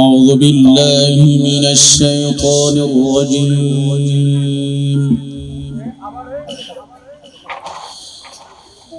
أعوذ بالله من الشيطان الرجيم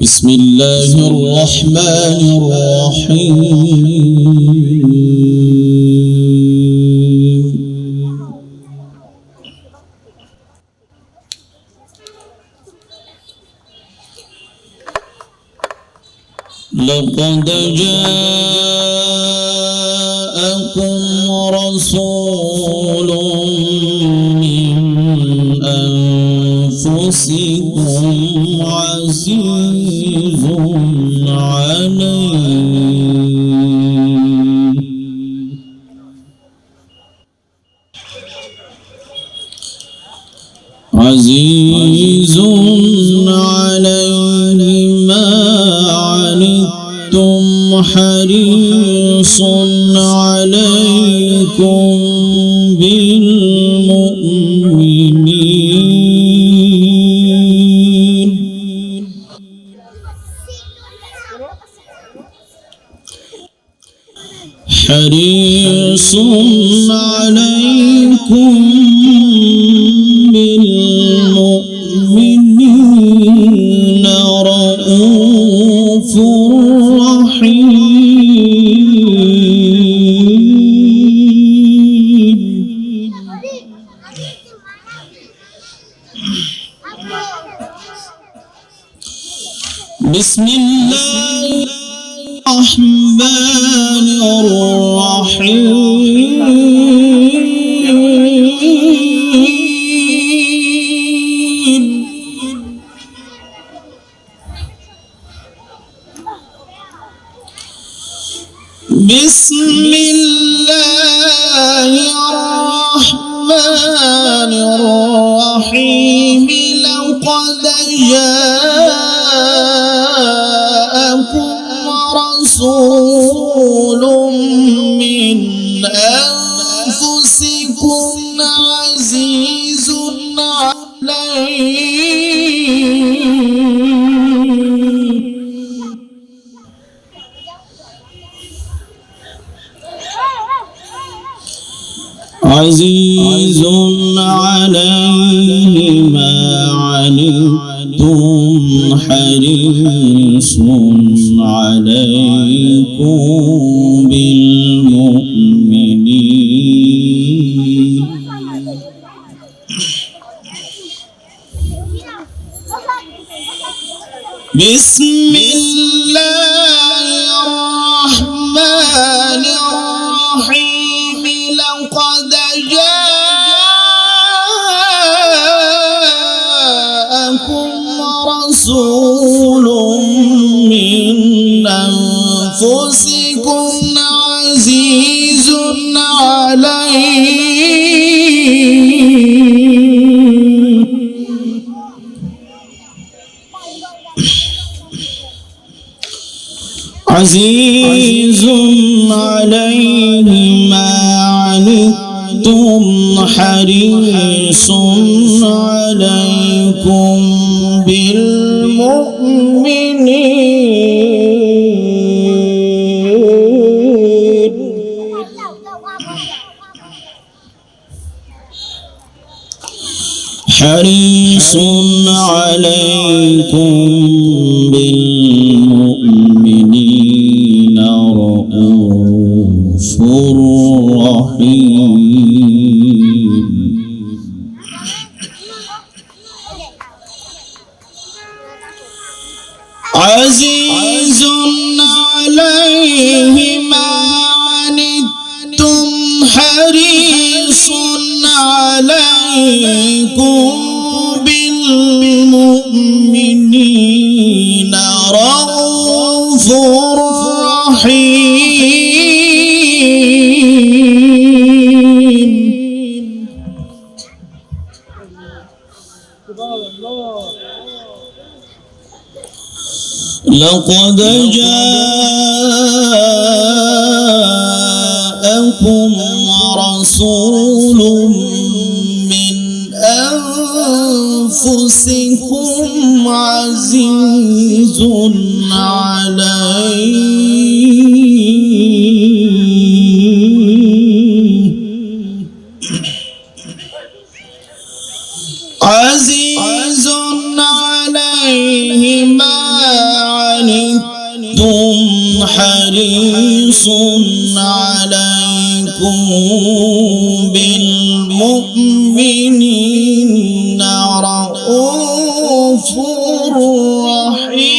بسم الله الرحمن الرحيم لقد جاءكم رسول من أنفسكم عزيز عليه ما عنتم حريص عليكم بالمؤمنين حريص عليكم بالمؤمنين رؤوف رحيم بسم الله الرحمن الرحيم بسم الله الرحمن الرحيم لقد جاءكم رسول من أنفسكم عزيز عليه ما عنتم حريص عليكم بالمؤمنين بسم الله الرحمن الرحيم لقد جاءكم رسول من أنفسكم عزيز عليه ما عنتم حريص عليكم بالمؤمنين حريص عليكم بالمؤمنين رؤوف رحيم عزيز عليه ما عنتم حريص عليكم بالمؤمنين رؤوف رحيم لقد جاءكم رسول من أنفسكم عزيز عليه حريص عليكم بالمؤمنين رؤوف رحيم.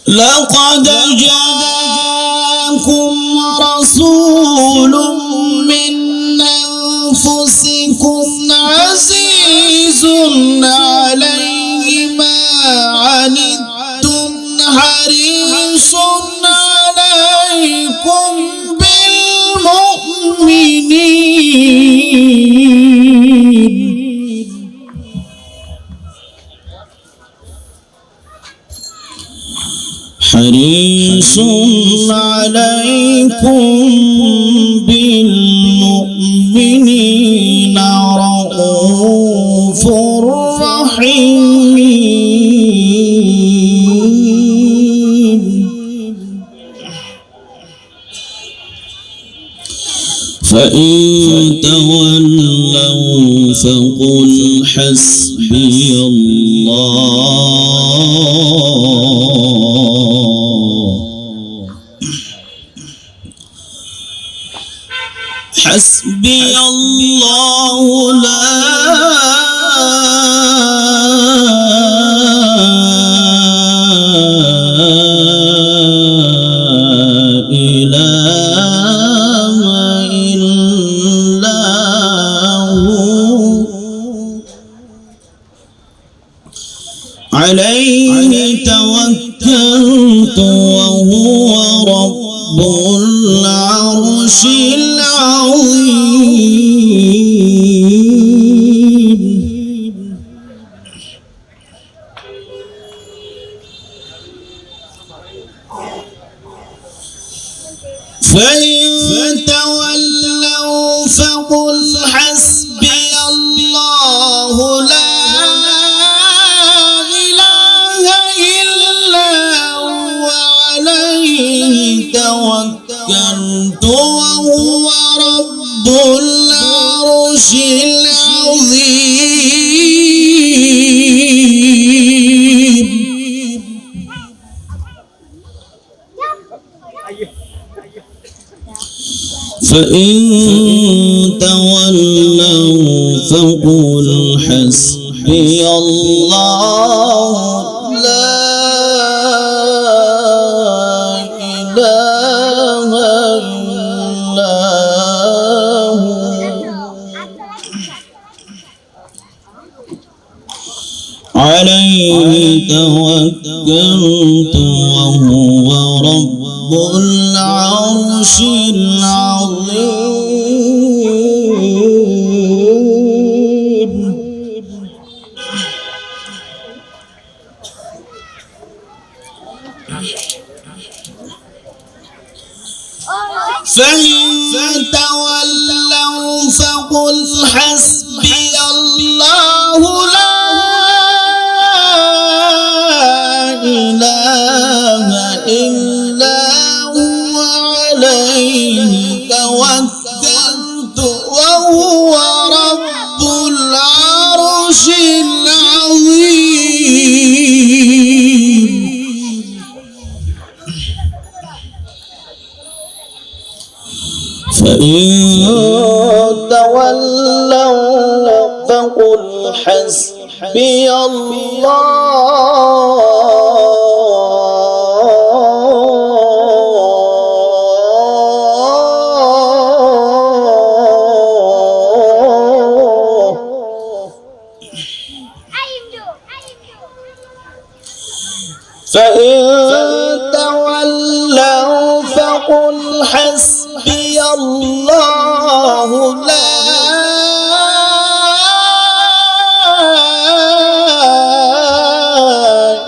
لقد جاءكم رسول من أنفسكم عزيز عليه ما عنتم حريص عليكم بالمؤمنين حريص عليكم بالمؤمنين رؤوف رحيم. فإن تولوا فقل حسبي الله حسبي الله لا إله إلا هو عليه توكلت وهو رب العرش العظيم. فإن تولوا فقل حسبي الله لا إله إلا هو عليه توكلت وهو رب العرش العظيم. فإن تولوا فقل حسبي الله لا إله إلا هو عليه توكلت وهو رب العرش العظيم. فإن تولوا فقل حسبي الله لا إله إلا هو عليه توكلت وهو رب العرش العظيم. فإن تولوا فقل حسبي الله فإن تولوا فقل حسبي الله لا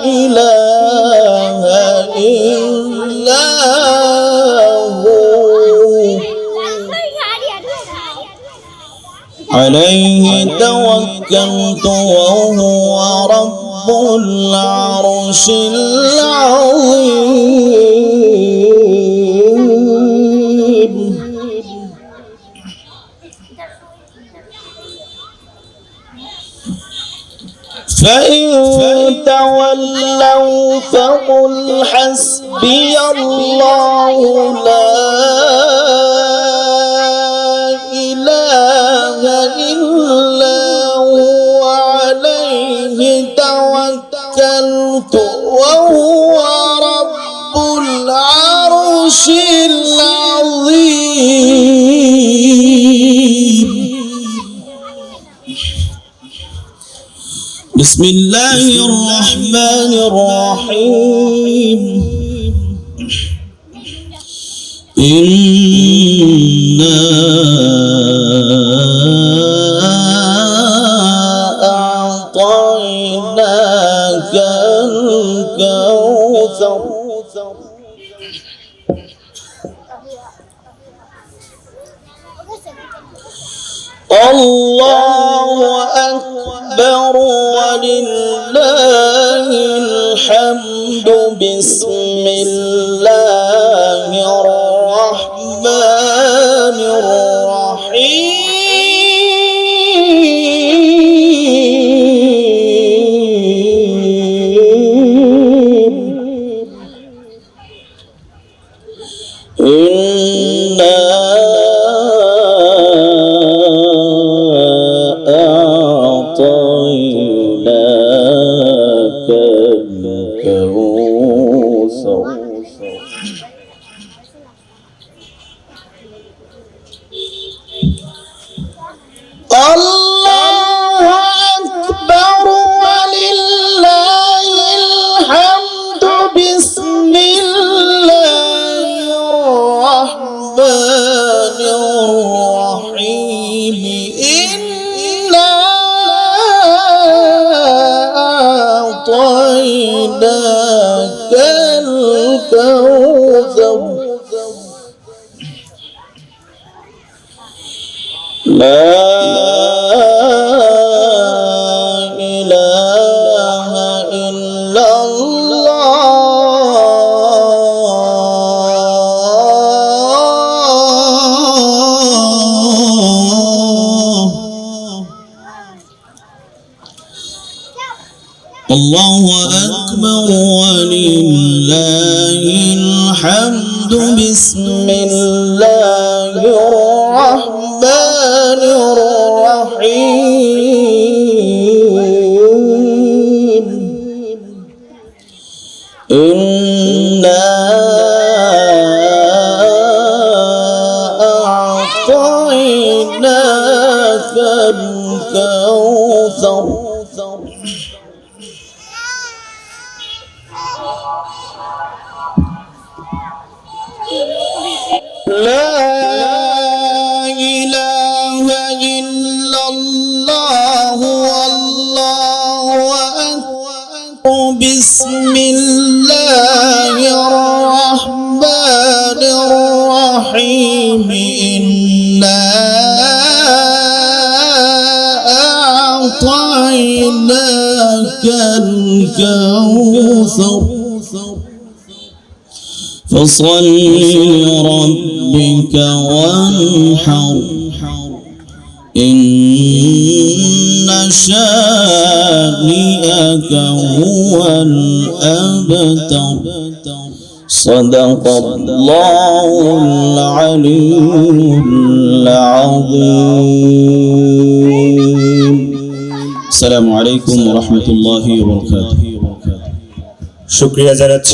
إله إلا هو عليه توكلت وهو رب العرش العظيم. فإن تولوا فقل حسبي الله لا إله إلا هو عليه توكلت وهو رب العرش العظيم. بسم الله الرحمن الرحيم. إنا أعطيناك الكوثر. الله أكبر ولله الحمد. بسم الله الرحمن الرحيم. إنا أعطيناك الكوثر. الله أكبر ولله الحمد. بسم الله الرحمن الرحيم. إنا أعطيناك الكوثر. لا إله إلا الله. الله أكبر ولله الحمد. بسم الله الرحمن الرحيم. إنا أعطيناك الكوثر. لا إله إلا الله والله أكبر. بسم الله الرحمن الرحيم. إنا أعطيناك الكوثر. فصل لربك وانحر. إن شانئك هو الأبتر. صدق الله العلي العظيم. السلام عليكم ورحمة الله وبركاته. শুকরিয়া জানাচ্ছি।